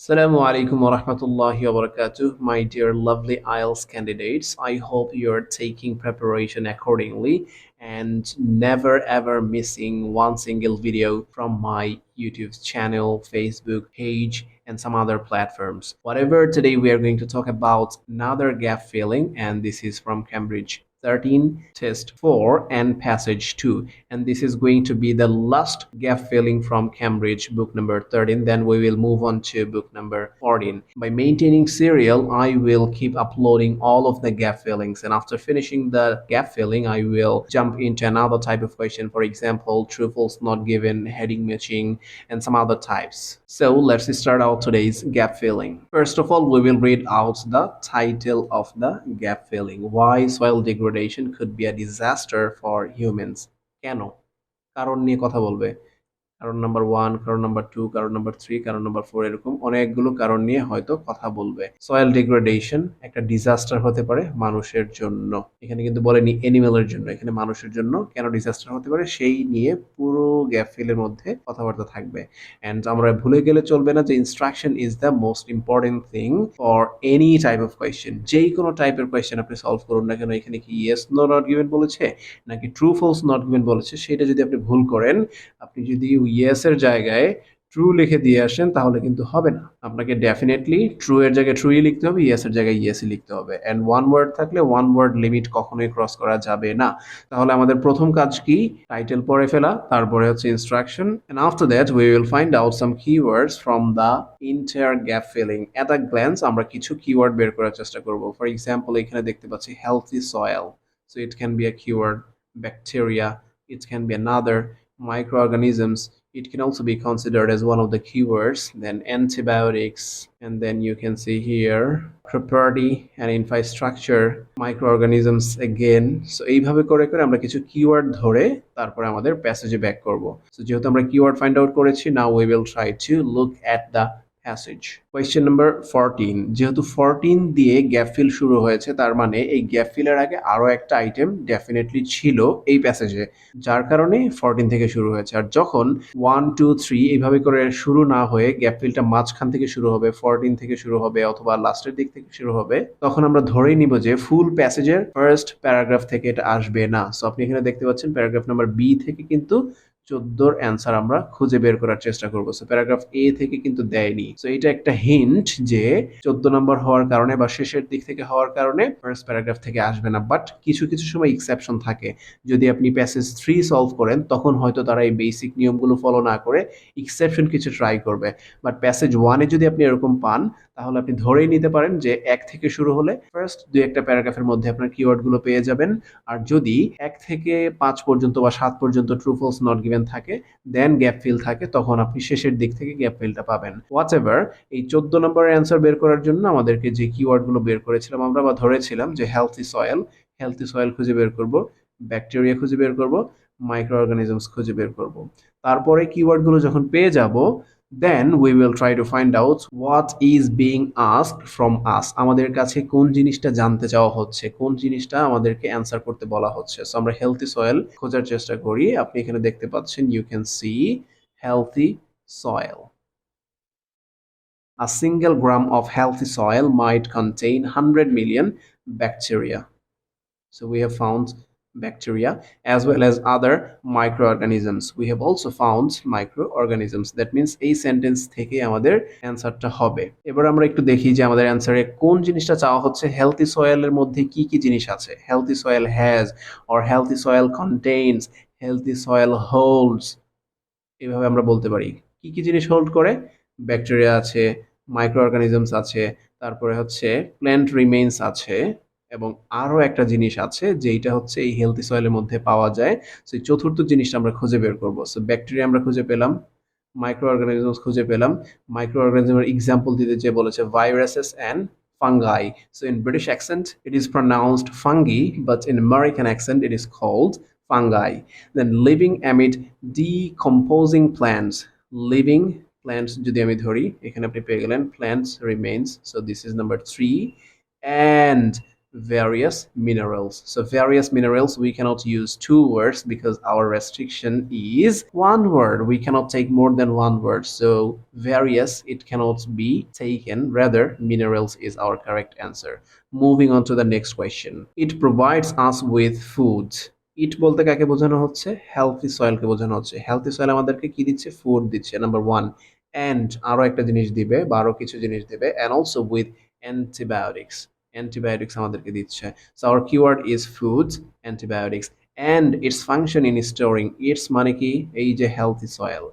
Assalamu alaikum wa rahmatullahi wa barakatuh, my dear lovely IELTS candidates. I hope you're taking preparation accordingly and never ever missing one single video from my YouTube channel, Facebook page, and some other platforms. Whatever, today we are going to talk about another gap filling, and this is from Cambridge 13, test 4 and passage 2, and this is going to be the last gap filling from Cambridge book number 13. Then we will move on to book number 14. By maintaining serial, I will keep uploading all of the gap fillings, and after finishing the gap filling I will jump into another type of question, for example true false not given, heading matching, and some other types. So let's start out today's gap filling. First of all, we will read out the title of the gap filling: why soil degradation could be a disaster for humans. কেন? কারণ নিয়ে কথা বলবে। কারণ number 1, কারণ number 2, কারণ number 3, কারণ number 4, এরকম অনেকগুলো কারণ নিয়ে হয়তো কথা বলবে। সয়েল ডিগ্রেডেশন একটা ডিজাস্টার হতে পারে মানুষের জন্য। এখানে কিন্তু বলেনি অ্যানিমেলের জন্য, এখানে মানুষের জন্য কেন ডিজাস্টার হতে পারে সেই নিয়ে পুরো গ্যাপ ফিলের মধ্যে কথাবার্তা থাকবে। অ্যান্ড আমরা ভুলে গেলে চলবে না যে instruction is the most important thing for any type of question. যেই কোনো টাইপের কোয়েশ্চেন আপনি সলভ করুন না কেন, এখানে কি ইয়েস নো নট গিভেন বলেছে নাকি ট্রু ফলস নট গিভেন বলেছে, সেটা যদি আপনি ভুল করেন, আপনি যদি ইয়েস এর জায়গায় ট্রু লিখে দিয়ে আসেন তাহলে কিন্তু হবে না। আপনাকে ডেফিনেটলি ট্রু এর জায়গায় ট্রুই লিখতে হবে, ইয়েস এর জায়গায় ইয়েসই লিখতে হবে। অ্যান্ড ওয়ান ওয়ার্ড থাকলে ওয়ান ওয়ার্ড লিমিট কখনোই ক্রস করা যাবে না। তাহলে আমাদের প্রথম কাজ কি? টাইটেল পড়ে ফেলা, তারপরে হচ্ছে instruction, and after that we will find out some keywords from the entire gap filling. At a glance আমরা কিছু কিওয়ার্ড বের করার চেষ্টা করব। ফর এক্সাম্পল এখানে দেখতে পাচ্ছি healthy soil, so it can be a keyword. Bacteria, it can be another. Microorganisms, it can also be considered as one of the keywords. Then antibiotics, and then you can see here property and infrastructure, microorganisms again. So এইভাবে করে করে আমরা কিছু keyword ধরে তারপরে আমাদের প্যাসেজে back করব। So যেহেতু আমরা কিওয়ার্ড ফাইন্ড আউট করেছি, now we will try to look at the passage. Question number 14, যেহেতু 14 দিয়ে গ্যাপ ফিল শুরু হয়েছে, তার মানে এই গ্যাপ ফিলের আগে আরো একটা আইটেম ডেফিনেটলি ছিল এই প্যাসেজে, যার কারণে 14 থেকে শুরু হয়েছে। আর যখন 1 2 3 এইভাবে করে শুরু না হয়ে গ্যাপ ফিলটা মাঝখান থেকে শুরু হবে, 14 থেকে শুরু হবে অথবা লাস্টের দিক থেকে শুরু হবে, তখন আমরা ধরেই নিব যে ফুল প্যাসেজের ফার্স্ট প্যারাগ্রাফ থেকে এটা আসবে না। সো আপনি এখানে দেখতে পাচ্ছেন প্যারাগ্রাফ নাম্বার বি থেকে কিন্তু 14 অ্যান্সার আমরা খুঁজে বের করার চেষ্টা করব। সো প্যারাগ্রাফ এ থেকে কিন্তু দেয়নি। সো এটা একটা হিন্ট যে 14 নম্বর হওয়ার কারণে বা শেষের দিক থেকে হওয়ার কারণে ফার্স্ট প্যারাগ্রাফ থেকে আসবে না। বাট কিছু কিছু সময় এক্সেপশন থাকে। যদি আপনি প্যাসেজ 3 সলভ করেন তখন হয়তো তারা এই বেসিক নিয়মগুলো ফলো না করে এক্সেপশন কিছু ট্রাই করবে। বাট প্যাসেজ 1 এ যদি আপনি এরকম পান তাহলে আপনি ধরেই নিতে পারেন যে 1 থেকে শুরু হলে ফার্স্ট দুই একটা প্যারাগ্রাফের মধ্যে আপনার কিওয়ার্ডগুলো পেয়ে যাবেন। আর যদি 1 থেকে 5 পর্যন্ত বা 7 পর্যন্ত ট্রু ফলস নট গিভেন থাকে, দেন গ্যাপ ফিল থাকে, তখন আপনি শেষের দিক থেকে গ্যাপ ফিলটা পাবেন। হোয়াটএভার, এই 14 নম্বরের অ্যান্সার বের করার জন্য আমাদেরকে যে কিওয়ার্ডগুলো বের করেছিলাম আমরা বা ধরেছিলাম যে হেলথি সয়েল খুঁজে বের করব, ব্যাকটেরিয়া খুঁজে বের করব, মাইক্রো অর্গানিজমস খুঁজে বের করব। তারপরে কিওয়ার্ডগুলো যখন পেয়ে যাব, then we will try to find out what is being asked from us. আমাদের কাছে কোন জিনিসটা জানতে চাওয়া হচ্ছে, কোন জিনিসটা আমাদেরকে অ্যান্সার করতে বলা হচ্ছে। সো আমরা হেলথি সয়েল খোঁজার চেষ্টা করি। আপনি এখানে দেখতে পাচ্ছেন, you can see healthy soil. A single gram of healthy soil might contain 100 million bacteria. So we have found bacteria as well as other microorganisms. We have also found microorganisms. That means এই sentence থেকে আমাদের অ্যান্সারটা হবে। এবার আমরা একটু দেখি যে আমাদের অ্যান্সারে কোন জিনিসটা চাওয়া হচ্ছে। হেলথি সয়েলের মধ্যে কি কি জিনিস আছে? Healthy soil has, or healthy soil contains, healthy soil holds, এভাবে আমরা বলতে পারি। কি কি জিনিস হোল্ড করে? ব্যাকটেরিয়া আছে, মাইক্রো অর্গানিজমস আছে, তারপরে হচ্ছে প্ল্যান্ট রিমেইনস আছে, এবং আরো একটা জিনিস আছে যেটা হচ্ছে এই হেলথি সয়েলের মধ্যে পাওয়া যায়। সো এই চতুর্থ জিনিসটা আমরা খুঁজে বের করব। সো ব্যাকটেরিয়া আমরা খুঁজে পেলাম, মাইক্রো অর্গানিজমস খুঁজে পেলাম। মাইক্রো অর্গানিজমের এক্সাম্পল দিতে যে বলেছে viruses and fungi. So in British accent it is pronounced fungi, but in American accent it is called fungi. Then living amid decomposing plants. Living plants যদি আমি ধরি, এখানে আপনি পেয়ে গেলেন plants remains. So this is number 3. And various minerals. So various minerals, we cannot use two words because our restriction is one word. We cannot take more than one word. So various, it cannot be taken. Rather, minerals is our correct answer. Moving on to the next question. It provides us with food. ইট বলতে কাকে বোঝানো হচ্ছে? Healthy সয়েলকে বোঝানো হচ্ছে। Healthy soil আমাদেরকে কি দিচ্ছে? Food দিচ্ছে, নাম্বার ওয়ান। অ্যান্ড আরো একটা জিনিস দিবে বা আরো কিছু জিনিস দিবে, and also with antibiotics. Antibiotics আমাদেরকে দিচ্ছে। So our keyword is food, antibiotics, and it's function in storing. It's মানে কি? এই যে হেলথি সয়েল,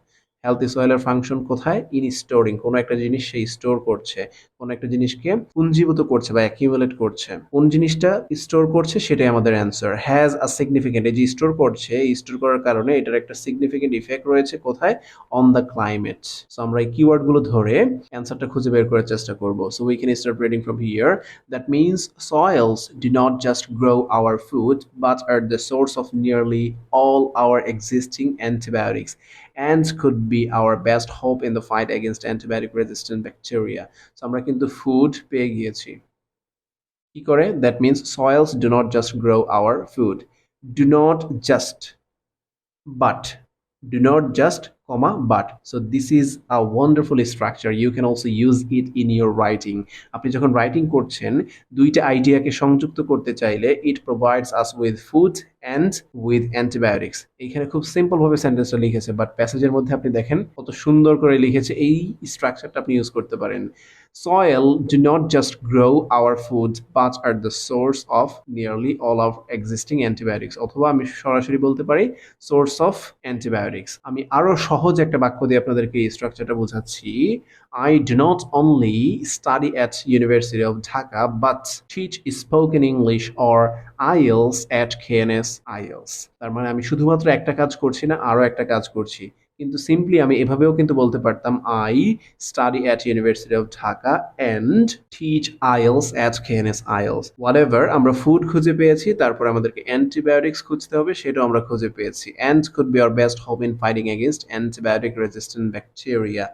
হেলথি সয়েলের ফাংশন কোথায়? In storing. কোনো একটা জিনিস সে স্টোর করছে, কোনো একটা জিনিসকে পুঞ্জীভূত করছে বা অ্যাকিউমুলেট করছে। কোন জিনিসটা স্টোর করছে সেটাই আমাদের অ্যান্সার। হ্যাজ আ সিগনিফিকেন্ট, এই যে স্টোর করছে, স্টোর করার কারণে এটার একটা সিগনিফিকেন্ট ইফেক্ট রয়েছে কোথায়? On the climate. সো আমরা এই কিওয়ার্ড গুলো ধরে অ্যান্সারটা খুঁজে বের করার চেষ্টা করব। So we can start reading from here. That means soils do not just grow our food but are the source of nearly all our existing antibiotics and could be our best hope in the fight against antibiotic resistant bacteria. So আমরা কিন্তু food পেয়ে গিয়েছি। কি করে? That means soils do not just grow our food, do not just, but, do not just comma but. So this is a wonderful structure, you can also use it in your writing. আপনি যখন writing করছেন, দুইটা আইডিয়াকে সংযুক্ত করতে চাইলে it provides us with food and with antibiotics। এইখানে খুব simple ভাবে সেন্টেন্সটা লিখেছে, বাট প্যাসেজের মধ্যে আপনি দেখেন কত সুন্দর করে লিখেছে। এই স্ট্রাকচারটা আপনি ইউজ করতে পারেন। Soil do not just grow our food but are the source of nearly all of existing antibiotics। অথবা আমি সরাসরি বলতে পারি সোর্স অফ অ্যান্টিবায়োটিক্স। আমি আরো সহজ একটা বাক্য দিয়ে আপনাদেরকে এই স্ট্রাকচারটা বোঝাচ্ছি। I do not only study at University of Dhaka but teach spoken English or IELTS at KNS IELTS। তার মানে আমি শুধুমাত্র একটা কাজ করছি না, আরো একটা কাজ করছি। কিন্তু সিম্পলি আমি এভাবেও কিন্তু বলতে পারতাম I study at University of Dhaka and teach IELTS at KNS IELTS। Whatever, আমরা ফুড খুঁজে পেয়েছি, তারপর আমাদেরকে অ্যান্টিবায়োটিক্স খুঁজতে হবে, সেটাও আমরা খুঁজে পেয়েছি। And could be our best hope in fighting against antibiotic resistant bacteria।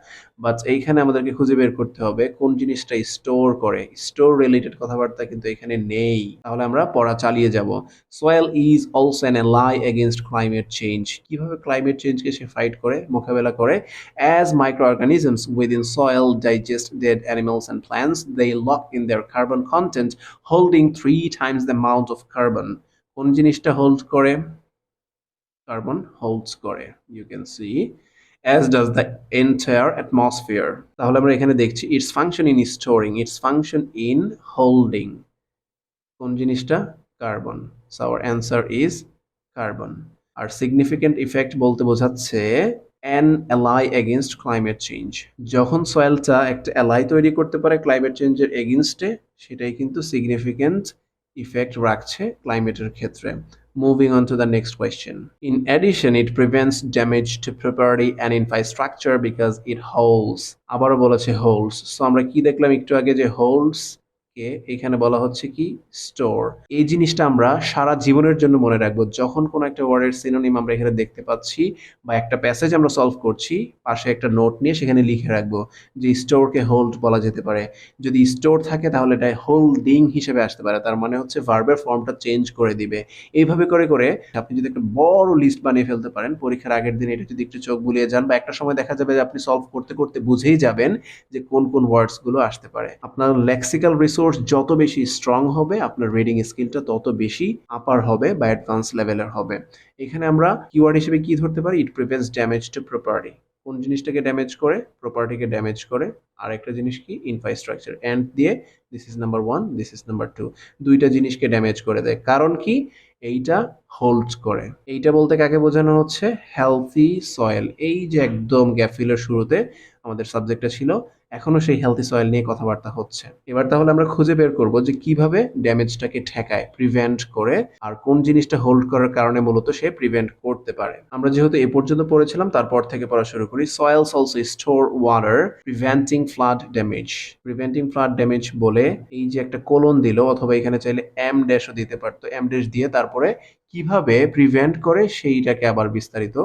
But এইখানে আমাদেরকে খুঁজে বের করতে হবে কোন জিনিসটা স্টোর করে। স্টোর রিলেটেড কথাবার্তা কিন্তু এখানে নেই, তাহলে আমরা পড়া চালিয়ে যাব। Soil is also an ally against climate change. কিভাবে ক্লাইমেট চেঞ্জকে সে ফাইট করে, মোকাবেলা করে? As microorganisms within soil digest dead animals and plants they lock in their carbon content holding 3 times the amount of carbon। কোন জিনিসটা hold করে? Carbon holds করে, you can see, as does the entire atmosphere। তাহলে আমরা এখানে দেখছি its function in storing, its function in holding। কোন জিনিসটা? Carbon. So our answer is carbon. আর significant effect বলতে বোঝাচ্ছে an ally against climate change। যখন সয়েলটা একটা অ্যালাই তৈরি করতে পারে ক্লাইমেট চেঞ্জের এগেইনস্টে, সেটাই কিন্তু সিগনিফিক্যান্ট ইফেক্ট রাখছে ক্লাইমেটের ক্ষেত্রে। Moving on to the next question. In addition, it prevents damage to property and infrastructure because it holds। আবারও বলেছে holds। সো আমরা কি দেখলাম একটু আগে? যে holds কে এখানে বলা হচ্ছে কি? স্টোর। এই জিনিসটা আমরা সারা জীবনের জন্য মনে রাখবো। যখন কোনো একটা ওয়ার্ডের সিনোনিম আমরা এখানে দেখতে পাচ্ছি বা একটা প্যাসেজ আমরা সলভ করছি, পাশে একটা নোট নিয়ে সেখানে লিখে রাখবো যে স্টোরকে হোল্ড বলা যেতে পারে। যদি স্টোর থাকে তাহলে এটা হোল্ডিং হিসেবে আসতে পারে, তার মানে হচ্ছে ভার্বের ফর্মটা চেঞ্জ করে দিবে। এইভাবে করে করে আপনি যদি একটা বড় লিস্ট বানিয়ে ফেলতে পারেন পরীক্ষার আগের দিন, এটা যদি একটু চোখ বুলিয়ে যান বা একটা সময় দেখা যাবে যে আপনি সলভ করতে করতে বুঝেই যাবেন যে কোন কোন ওয়ার্ডস গুলো আসতে পারে। আপনার লেক্সিক্যাল রিসোর্স যত বেশি স্ট্রং হবে, আপনার রিডিং স্কিলটা তত বেশি আপার হবে বা অ্যাডভান্স লেভেলের হবে। এখানে আমরা কিওয়ার্ড হিসেবে কি ধরতে পারি? ইট প্রিভেন্টস ড্যামেজ টু প্রপার্টি। কোন জিনিসটাকে ড্যামেজ করে? প্রপার্টিকে ড্যামেজ করে। আর একটা জিনিস কি? ইনফ্রাস্ট্রাকচার। এন্ড দিয়ে this is number 1, this is number 2, দুইটা জিনিসকে ড্যামেজ করে দেয়। কারণ কি? এইটা হোল্ড করে। এইটা বলতে কাকে বোঝানো হচ্ছে? Healthy soil. এই যে একদম গ্যাপ ফিলের শুরুতে আমাদের সাবজেক্টটা ছিল, এখনো সেই হেলথি সয়েল নিয়ে কথাবার্তা হচ্ছে। এবার তাহলে আমরা খুঁজে বের করব যে কিভাবে ড্যামেজটাকে ঠেকায়, প্রিভেন্ট করে, আর কোন জিনিসটা হোল্ড করার কারণে মূলত সে প্রিভেন্ট করতে পারে। আমরা যেহেতু এ পর্যন্ত পড়েছিলাম, তারপর থেকে পড়া শুরু করি। Soil's also store water preventing flood damage. Preventing flood damage বলে এই যে একটা কোলন দিল, অথবা এখানে চাইলে এম ড্যাশও দিতে পারতো, এম ড্যাশ দিয়ে তারপরে কিভাবে প্রিভেন্ট করে সেইটাকে আবার বিস্তারিত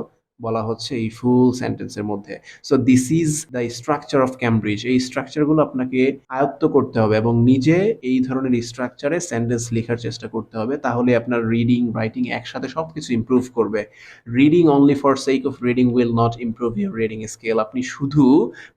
বলা হচ্ছে এই ফুল সেন্টেন্সের মধ্যে। So this is the structure of Cambridge. এই স্ট্রাকচারগুলো আপনাকে আয়ত্ত করতে হবে এবং নিজে এই ধরনের স্ট্রাকচারে সেন্টেন্স লেখার চেষ্টা করতে হবে, তাহলে আপনার রিডিং রাইটিং একসাথে সবকিছু ইমপ্রুভ করবে। Reading only for sake of reading will not improve your reading skill. আপনি শুধু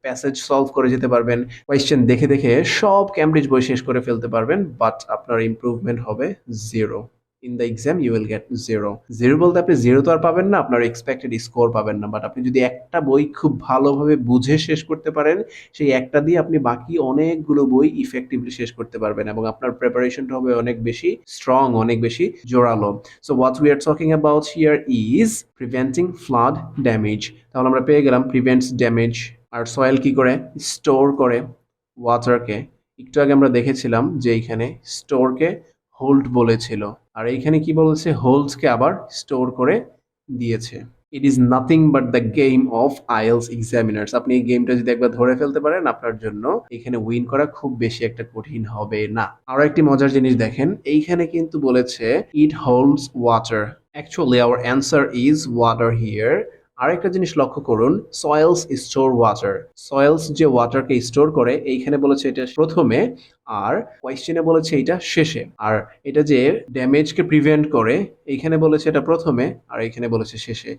প্যাসেজ সলভ করে যেতে পারবেন, কোয়েশ্চেন দেখে দেখে সব ক্যামব্রিজ বই শেষ করে ফেলতে পারবেন, বাট আপনার ইমপ্রুভমেন্ট হবে zero. In the exam you will get zero. Zero বলতে আপনি জিরো তো আর পাবেন না, আপনার এক্সপেক্টেড স্কোর পাবেন না, বাট আপনি যদি একটা বই খুব ভালোভাবে বুঝে শেষ করতে পারেন, সেই একটা দিয়ে আপনি বাকি অনেকগুলো বই ইফেক্টিভলি শেষ করতে পারবেন এবং আপনার প্রিপারেশনটা হবে অনেক বেশি স্ট্রং, অনেক বেশি জোরালো। So what we are talking about here is preventing flood damage. তাহলে আমরা পেয়ে গেলাম প্রিভেন্টস ড্যামেজ। আর সয়েল কি করে? স্টোর করে ওয়াটারকে। একটু আগে আমরা দেখেছিলাম যে এইখানে স্টোরকে হোল্ড বলেছিল, আর এইখানে কি বলেছে? হোল্ডসকে আবার স্টোর করে দিয়েছে। It is nothing but the game of IELTS examiners. আপনি এই গেমটা যদি একবার ধরে ফেলতে পারেন, আপনার জন্য এখানে উইন করা খুব বেশি একটা কঠিন হবে না। আরো একটি মজার জিনিস দেখেন, এইখানে কিন্তু বলেছে it holds water. Actually our answer is water here. আরেকটা জিনিস লক্ষ্য করুন, সয়েলস স্টোর ওয়াটার। সয়েলস যে ওয়াটারকে স্টোর করে, এইখানে বলেছে এটা প্রথমে, আর কোয়েশ্চেনে বলেছে এটা শেষে। আর এটা যে ড্যামেজকে প্রিভেন্ট করে, এইখানে বলেছে এটা প্রথমে আর এইখানে বলেছে শেষে।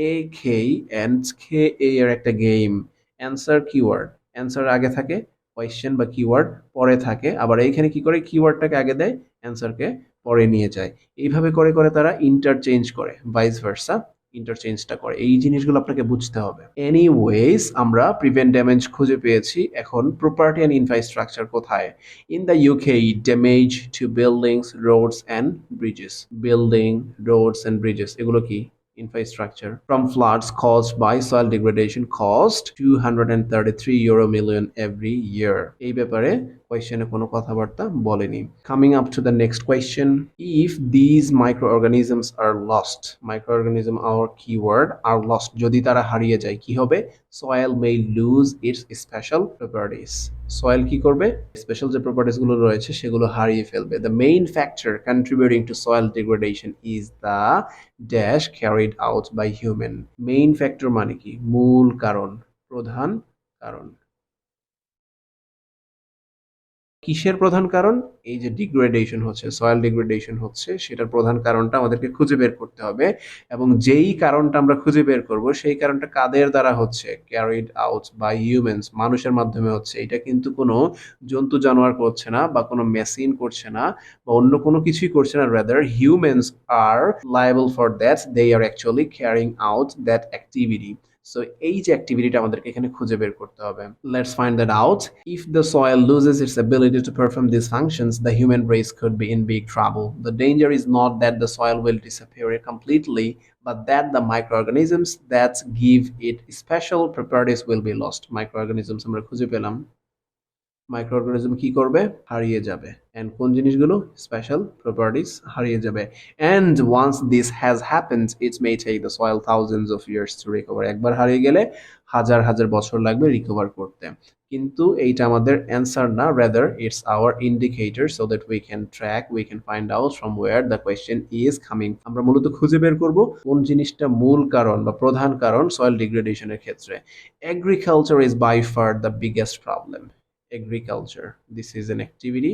এ খেই অ্যান্ড খে এর একটা গেম। অ্যান্সার কিওয়ার্ড, অ্যান্সার আগে থাকে, কোয়েশ্চেন বা কিওয়ার্ড পরে থাকে। আবার এইখানে কি করে? কিওয়ার্ডটাকে আগে দেয়, অ্যান্সারকে পরে নিয়ে যায়। এইভাবে করে করে তারা ইন্টারচেঞ্জ করে, ভাইস ভার্সা ইন্টারচেঞ্জটা করে। এই জিনিসগুলো আপনাকে বুঝতে হবে। এনিওয়েজ, আমরা প্রিভেন্ট ড্যামেজ খুঁজে পেয়েছি। এখন প্রপার্টি অ্যান্ড ইনফ্রাস্ট্রাকচার কোথায়? In the UK, damage to buildings, roads and Bridges. Building, roads and Bridges, এগুলো কি? Infrastructure from floods caused by soil degradation cost 233 euro million every year. এই ব্যাপারে কোয়েশ্চেনে কোনো কথাবার্তা বলেনি। Coming up to the next question, if these microorganisms are lost, microorganism our keyword are lost, যদি তারা হারিয়ে যায় কি হবে? Soil may lose its special properties. Soil কি করবে? স্পেশাল যে প্রপার্টিস গুলো রয়েছে সেগুলো হারিয়ে ফেলবে। The main factor contributing to soil degradation is the dash carried out by human. Main factor মানে কি? মূল কারণ, প্রধান কারণ। কিসের প্রধান কারণ? এই যে ডিগ্রেডেশন হচ্ছে, সয়েল ডিগ্রেডেশন হচ্ছে, সেটার প্রধান কারণটা আমাদেরকে খুঁজে বের করতে হবে। এবং যেই কারণটা আমরা খুঁজে বের করব, সেই কারণটা কাদের দ্বারা হচ্ছে? ক্যারিড আউট বাই হিউম্যানস, মানুষের মাধ্যমে হচ্ছে। এটা কিন্তু কোনো জন্তু জানোয়ার করছে না, বা কোনো মেশিন করছে না, বা অন্য কোনো কিছুই করছে না। Rather humans are liable for that, they are actually carrying out that activity. So এই যে অ্যাক্টিভিটিটা আমাদেরকে এখানে খুঁজে বের করতে হবে। Let's find that out. If the soil loses its ability to perform these functions, the human race could be in big trouble. The danger is not that the soil will disappear completely, but that the microorganisms that give it special properties will be lost. Microorganisms আমরা খুঁজে পেলাম, microorganism কি করবে? হারিয়ে যাবে। And কোন জিনিসগুলো? Special properties হারিয়ে যাবে। And once this has happened, it may take the soil thousands of years to recover. একবার হারিয়ে গেলে হাজার হাজার বছর লাগবে রিকভার করতে। কিন্তু এইটা আমাদের অ্যান্সার না, rather it's our indicator, so that we can track, we can find out from where the question is coming. আমরা মূলত খুঁজে বের করব কোন জিনিসটা মূল কারণ বা প্রধান কারণ সয়েল ডিগ্রেডেশনের ক্ষেত্রে। Agriculture is by far the biggest problem. Agriculture, this is an activity,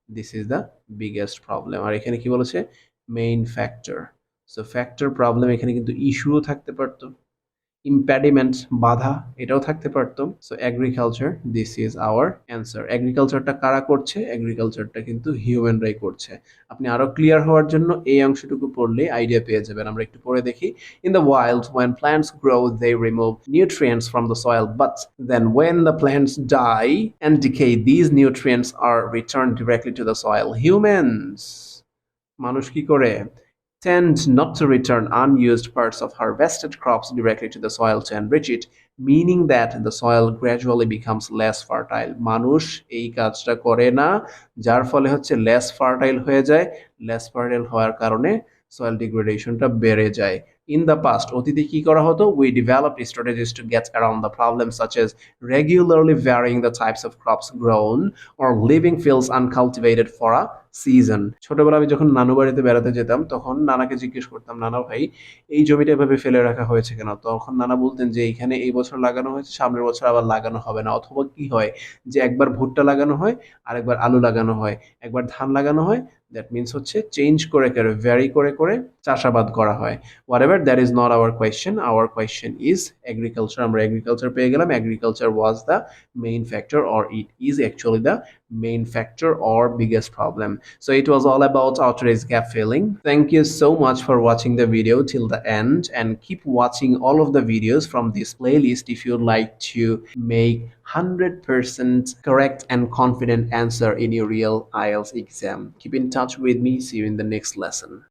this is the biggest problem. আর এখানে কি বলেছে? Main factor. So factor, problem, এখানে কিন্তু ইস্যুও থাকতে পারতো, ইম্প্যাডিমেন্ট, বাধা, এটাও থাকতে পারতো। So agriculture, this is our answer. এগ্রিকালচারটা কারা করছে? এগ্রিকালচারটা কিন্তু হিউম্যানরাই করছে। আপনি আরো ক্লিয়ার হওয়ার জন্য এই অংশটুকু পড়লে আইডিয়া পেয়ে যাবেন। আমরা একটু পড়ে দেখি। In the wild, when plants grow they remove nutrients from the soil, but then when the plants die and decay, these nutrients are returned directly to the soil. Humans, মানুষ কি করে? Tend not to return unused parts of harvested crops directly to the soil to enrich it, meaning that the soil gradually becomes less fertile. মানুষ এই কাজটা করে না, যার ফলে হচ্ছে লেস ফার্টাইল হয়ে যায়। লেস ফার্টাইল হওয়ার কারণে সয়েল ডিগ্রেডেশনটা বেড়ে যায়। In the past, অতীতে কি করা হতো? We developed strategies to get around the problem, such as regularly varying the types of crops grown or leaving fields uncultivated for a season. ছোটবেলায় আমি যখন নানু বাড়িতে বেড়াতে যেতাম তখন নানাকে জিজ্ঞেস করতাম, নানা ভাই এই জমিটা এভাবে ফেলে রাখা হয়েছে কেন? তখন নানা বলতেন যে এইখানে এই বছর লাগানো হয়েছে, সামনের বছর আবার লাগানো হবে না। অথবা কি হয় যে একবার ভুট্টা লাগানো হয়, আরেকবার আলু লাগানো হয়, একবার ধান লাগানো হয়। দ্যাট মিন্স হচ্ছে চেঞ্জ করে করে ভ্যারি করে করে চাষাবাদ করা হয়। Whatever, that is not our question. Our question is agriculture. আমরা এগ্রিকালচার পেয়ে গেলাম। Agriculture was the main factor, or it is actually the main factor or biggest problem. So it was all about our today's gap filling. Thank you so much for watching the video till the end, and keep watching all of the videos from this playlist if you'd like to make 100% correct and confident answer in your real IELTS exam. Keep in touch with me. See you in the next lesson.